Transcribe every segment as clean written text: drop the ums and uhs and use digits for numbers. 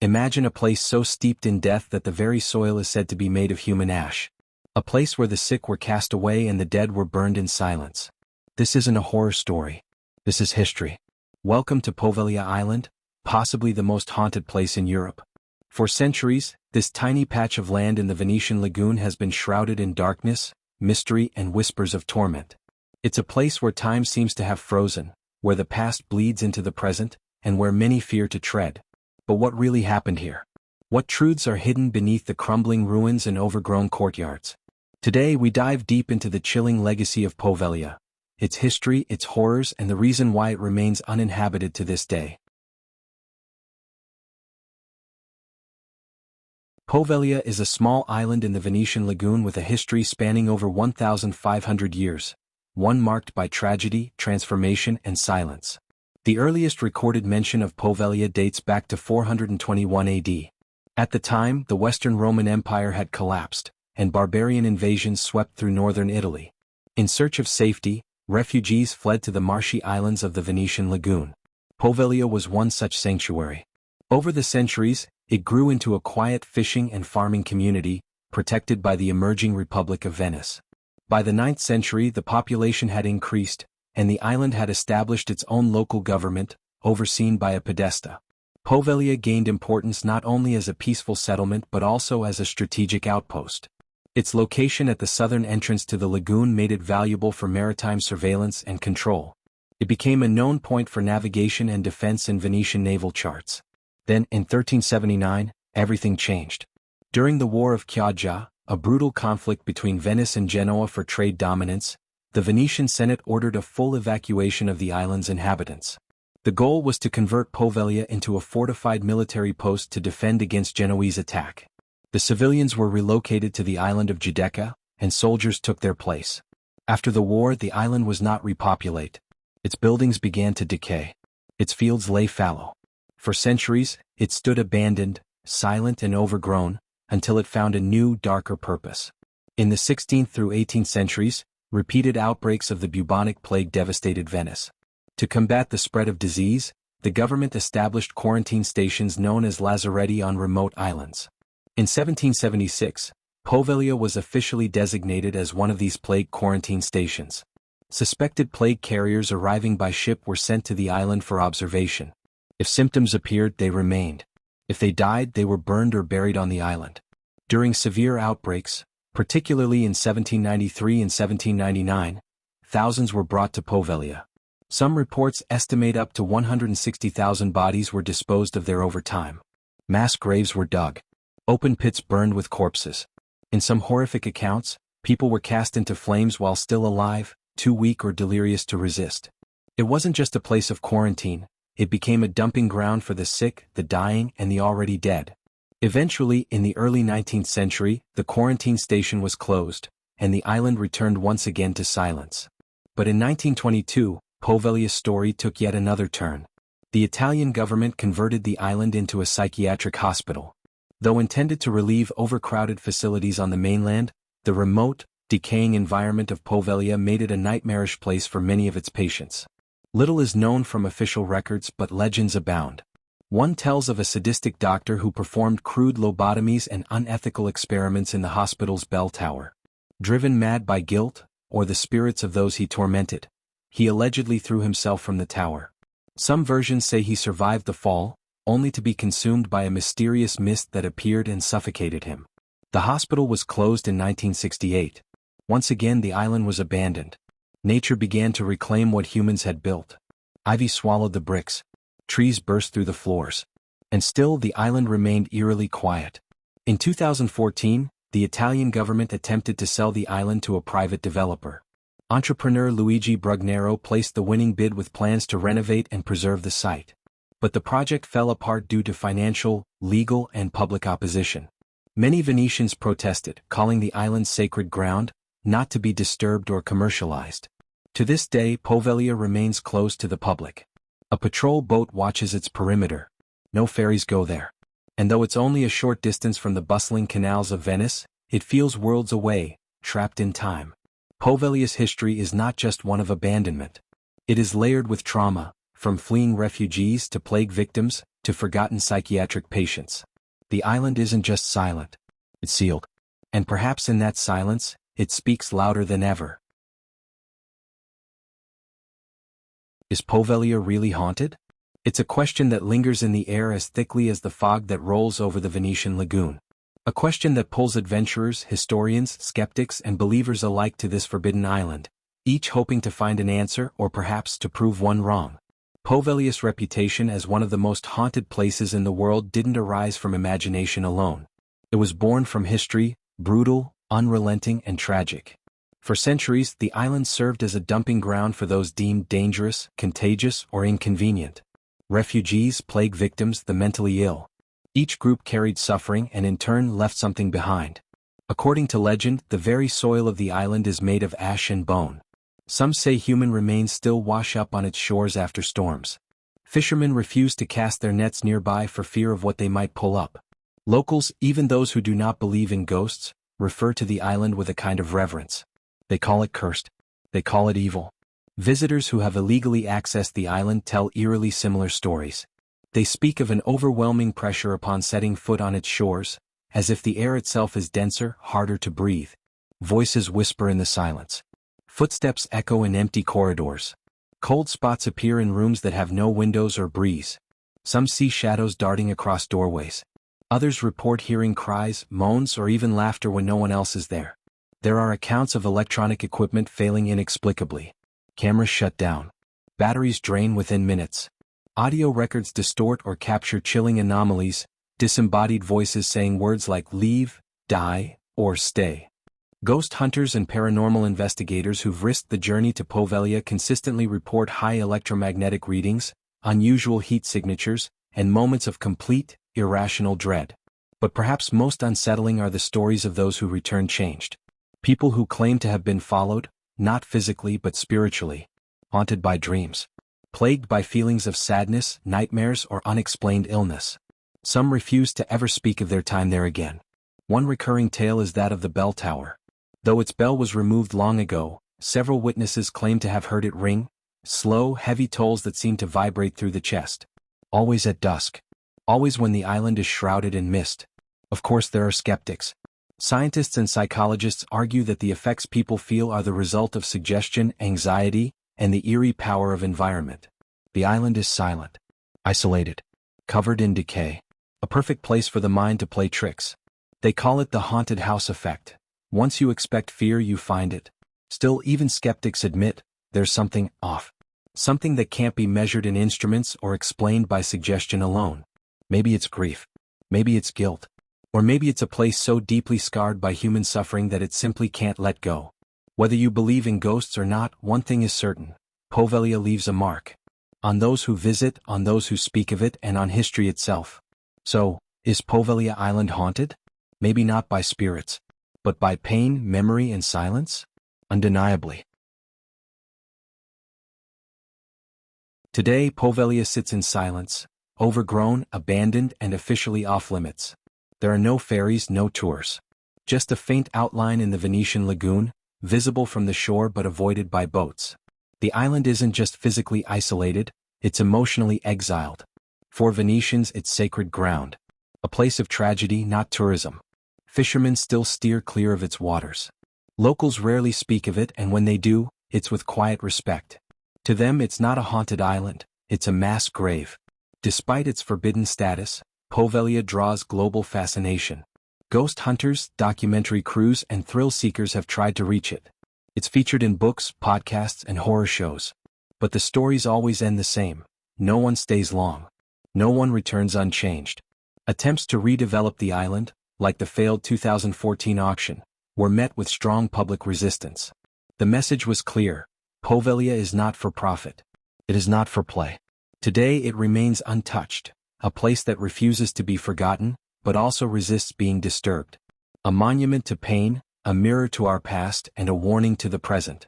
Imagine a place so steeped in death that the very soil is said to be made of human ash. A place where the sick were cast away and the dead were burned in silence. This isn't a horror story. This is history. Welcome to Poveglia Island, possibly the most haunted place in Europe. For centuries, this tiny patch of land in the Venetian lagoon has been shrouded in darkness, mystery, and whispers of torment. It's a place where time seems to have frozen, where the past bleeds into the present, and where many fear to tread. But what really happened here? What truths are hidden beneath the crumbling ruins and overgrown courtyards? Today we dive deep into the chilling legacy of Poveglia, its history, its horrors, and the reason why it remains uninhabited to this day. Poveglia is a small island in the Venetian lagoon with a history spanning over 1,500 years, one marked by tragedy, transformation, and silence. The earliest recorded mention of Poveglia dates back to 421 AD. At the time, the Western Roman Empire had collapsed, and barbarian invasions swept through northern Italy. In search of safety, refugees fled to the marshy islands of the Venetian lagoon. Poveglia was one such sanctuary. Over the centuries, it grew into a quiet fishing and farming community, protected by the emerging Republic of Venice. By the 9th century, the population had increased, and the island had established its own local government, overseen by a podesta. Poveglia gained importance not only as a peaceful settlement but also as a strategic outpost. Its location at the southern entrance to the lagoon made it valuable for maritime surveillance and control. It became a known point for navigation and defense in Venetian naval charts. Then, in 1379, everything changed. During the War of Chioggia, a brutal conflict between Venice and Genoa for trade dominance, the Venetian Senate ordered a full evacuation of the island's inhabitants. The goal was to convert Poveglia into a fortified military post to defend against Genoese attack. The civilians were relocated to the island of Giudecca, and soldiers took their place. After the war, the island was not repopulated. Its buildings began to decay. Its fields lay fallow. For centuries, it stood abandoned, silent and overgrown, until it found a new, darker purpose. In the 16th through 18th centuries, repeated outbreaks of the bubonic plague devastated Venice. To combat the spread of disease, the government established quarantine stations known as lazaretti on remote islands. In 1776, Poveglia was officially designated as one of these plague quarantine stations. Suspected plague carriers arriving by ship were sent to the island for observation. If symptoms appeared, they remained. If they died, they were burned or buried on the island. During severe outbreaks, particularly in 1793 and 1799, thousands were brought to Poveglia. Some reports estimate up to 160,000 bodies were disposed of there over time. Mass graves were dug. Open pits burned with corpses. In some horrific accounts, people were cast into flames while still alive, too weak or delirious to resist. It wasn't just a place of quarantine, it became a dumping ground for the sick, the dying, and the already dead. Eventually, in the early 19th century, the quarantine station was closed, and the island returned once again to silence. But in 1922, Poveglia's story took yet another turn. The Italian government converted the island into a psychiatric hospital. Though intended to relieve overcrowded facilities on the mainland, the remote, decaying environment of Poveglia made it a nightmarish place for many of its patients. Little is known from official records, but legends abound. One tells of a sadistic doctor who performed crude lobotomies and unethical experiments in the hospital's bell tower. Driven mad by guilt, or the spirits of those he tormented, he allegedly threw himself from the tower. Some versions say he survived the fall, only to be consumed by a mysterious mist that appeared and suffocated him. The hospital was closed in 1968. Once again the island was abandoned. Nature began to reclaim what humans had built. Ivy swallowed the bricks. Trees burst through the floors. And still the island remained eerily quiet. In 2014, the Italian government attempted to sell the island to a private developer. Entrepreneur Luigi Brugnero placed the winning bid with plans to renovate and preserve the site. But the project fell apart due to financial, legal, and public opposition. Many Venetians protested, calling the island sacred ground, not to be disturbed or commercialized. To this day, Poveglia remains closed to the public. A patrol boat watches its perimeter. No ferries go there. And though it's only a short distance from the bustling canals of Venice, it feels worlds away, trapped in time. Poveglia's history is not just one of abandonment. It is layered with trauma, from fleeing refugees to plague victims, to forgotten psychiatric patients. The island isn't just silent. It's sealed. And perhaps in that silence, it speaks louder than ever. Is Poveglia really haunted? It's a question that lingers in the air as thickly as the fog that rolls over the Venetian lagoon. A question that pulls adventurers, historians, skeptics, and believers alike to this forbidden island, each hoping to find an answer or perhaps to prove one wrong. Poveglia's reputation as one of the most haunted places in the world didn't arise from imagination alone. It was born from history, brutal, unrelenting, and tragic. For centuries, the island served as a dumping ground for those deemed dangerous, contagious, or inconvenient. Refugees, plague victims, the mentally ill. Each group carried suffering and in turn left something behind. According to legend, the very soil of the island is made of ash and bone. Some say human remains still wash up on its shores after storms. Fishermen refuse to cast their nets nearby for fear of what they might pull up. Locals, even those who do not believe in ghosts, refer to the island with a kind of reverence. They call it cursed. They call it evil. Visitors who have illegally accessed the island tell eerily similar stories. They speak of an overwhelming pressure upon setting foot on its shores, as if the air itself is denser, harder to breathe. Voices whisper in the silence. Footsteps echo in empty corridors. Cold spots appear in rooms that have no windows or breeze. Some see shadows darting across doorways. Others report hearing cries, moans, or even laughter when no one else is there. There are accounts of electronic equipment failing inexplicably. Cameras shut down. Batteries drain within minutes. Audio records distort or capture chilling anomalies, disembodied voices saying words like leave, die, or stay. Ghost hunters and paranormal investigators who've risked the journey to Poveglia consistently report high electromagnetic readings, unusual heat signatures, and moments of complete, irrational dread. But perhaps most unsettling are the stories of those who return changed. People who claim to have been followed, not physically but spiritually, haunted by dreams, plagued by feelings of sadness, nightmares, or unexplained illness. Some refuse to ever speak of their time there again. One recurring tale is that of the bell tower. Though its bell was removed long ago, several witnesses claim to have heard it ring, slow, heavy tolls that seem to vibrate through the chest. Always at dusk. Always when the island is shrouded in mist. Of course there are skeptics. Scientists and psychologists argue that the effects people feel are the result of suggestion, anxiety, and the eerie power of environment. The island is silent, isolated, covered in decay. A perfect place for the mind to play tricks. They call it the haunted house effect. Once you expect fear, you find it. Still, even skeptics admit, there's something off. Something that can't be measured in instruments or explained by suggestion alone. Maybe it's grief. Maybe it's guilt. Or maybe it's a place so deeply scarred by human suffering that it simply can't let go. Whether you believe in ghosts or not, one thing is certain. Poveglia leaves a mark. On those who visit, on those who speak of it, and on history itself. So, is Poveglia Island haunted? Maybe not by spirits. But by pain, memory, and silence? Undeniably. Today, Poveglia sits in silence, overgrown, abandoned, and officially off-limits. There are no ferries, no tours. Just a faint outline in the Venetian lagoon, visible from the shore but avoided by boats. The island isn't just physically isolated, it's emotionally exiled. For Venetians, it's sacred ground. A place of tragedy, not tourism. Fishermen still steer clear of its waters. Locals rarely speak of it, and when they do, it's with quiet respect. To them, it's not a haunted island, it's a mass grave. Despite its forbidden status, Poveglia draws global fascination. Ghost hunters, documentary crews, and thrill seekers have tried to reach it. It's featured in books, podcasts, and horror shows. But the stories always end the same. No one stays long. No one returns unchanged. Attempts to redevelop the island, like the failed 2014 auction, were met with strong public resistance. The message was clear. Poveglia is not for profit. It is not for play. Today it remains untouched, a place that refuses to be forgotten, but also resists being disturbed. A monument to pain, a mirror to our past, and a warning to the present.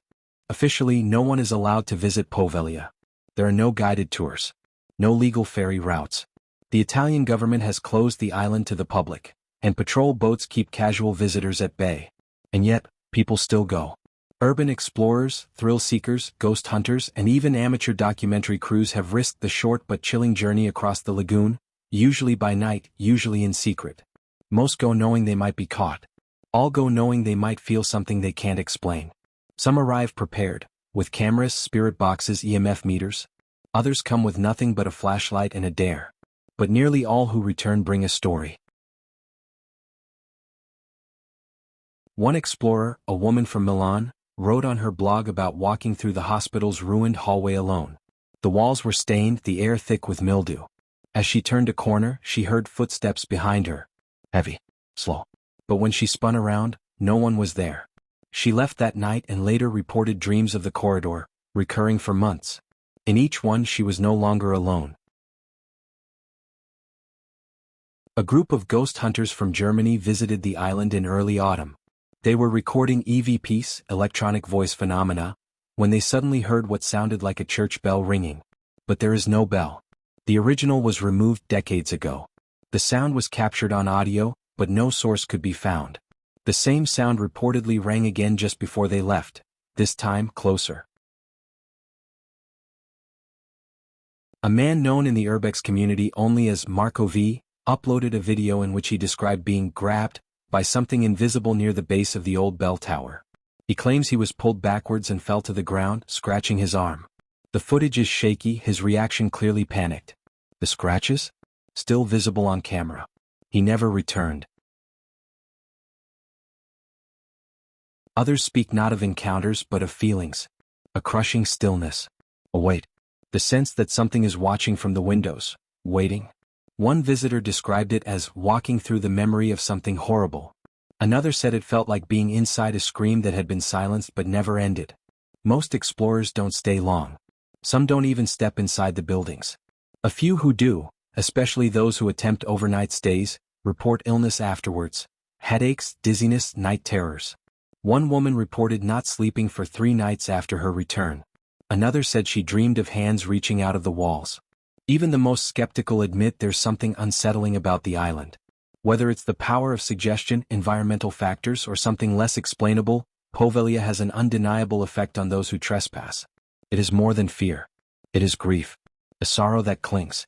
Officially, no one is allowed to visit Poveglia. There are no guided tours. No legal ferry routes. The Italian government has closed the island to the public, and patrol boats keep casual visitors at bay. And yet, people still go. Urban explorers, thrill seekers, ghost hunters, and even amateur documentary crews have risked the short but chilling journey across the lagoon, Usually by night, usually in secret. Most go knowing they might be caught. All go knowing they might feel something they can't explain. Some arrive prepared, with cameras, spirit boxes, EMF meters. Others come with nothing but a flashlight and a dare. But nearly all who return bring a story. One explorer, a woman from Milan, wrote on her blog about walking through the hospital's ruined hallway alone. The walls were stained, the air thick with mildew. As she turned a corner, she heard footsteps behind her. Heavy, slow. But when she spun around, no one was there. She left that night and later reported dreams of the corridor, recurring for months. In each one she was no longer alone. A group of ghost hunters from Germany visited the island in early autumn. They were recording EVPs, electronic voice phenomena, when they suddenly heard what sounded like a church bell ringing. But there is no bell. The original was removed decades ago. The sound was captured on audio, but no source could be found. The same sound reportedly rang again just before they left, this time closer. A man known in the Urbex community only as Marco V uploaded a video in which he described being grabbed by something invisible near the base of the old bell tower. He claims he was pulled backwards and fell to the ground, scratching his arm. The footage is shaky, his reaction clearly panicked. The scratches? Still visible on camera. He never returned. Others speak not of encounters but of feelings. A crushing stillness. A wait. The sense that something is watching from the windows, waiting. One visitor described it as walking through the memory of something horrible. Another said it felt like being inside a scream that had been silenced but never ended. Most explorers don't stay long. Some don't even step inside the buildings. A few who do, especially those who attempt overnight stays, report illness afterwards. Headaches, dizziness, night terrors. One woman reported not sleeping for 3 nights after her return. Another said she dreamed of hands reaching out of the walls. Even the most skeptical admit there's something unsettling about the island. Whether it's the power of suggestion, environmental factors, or something less explainable, Poveglia has an undeniable effect on those who trespass. It is more than fear. It is grief. A sorrow that clings.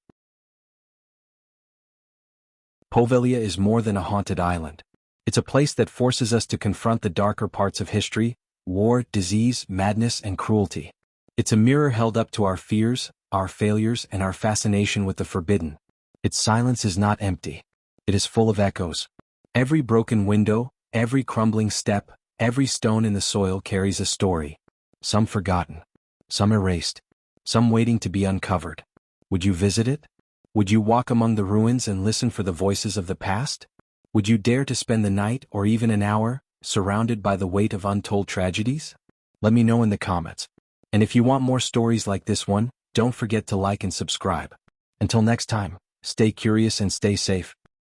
Poveglia is more than a haunted island. It's a place that forces us to confront the darker parts of history, war, disease, madness, and cruelty. It's a mirror held up to our fears, our failures, and our fascination with the forbidden. Its silence is not empty. It is full of echoes. Every broken window, every crumbling step, every stone in the soil carries a story. Some forgotten. Some erased. Some waiting to be uncovered. Would you visit it? Would you walk among the ruins and listen for the voices of the past? Would you dare to spend the night or even an hour, surrounded by the weight of untold tragedies? Let me know in the comments. And if you want more stories like this one, don't forget to like and subscribe. Until next time, stay curious and stay safe.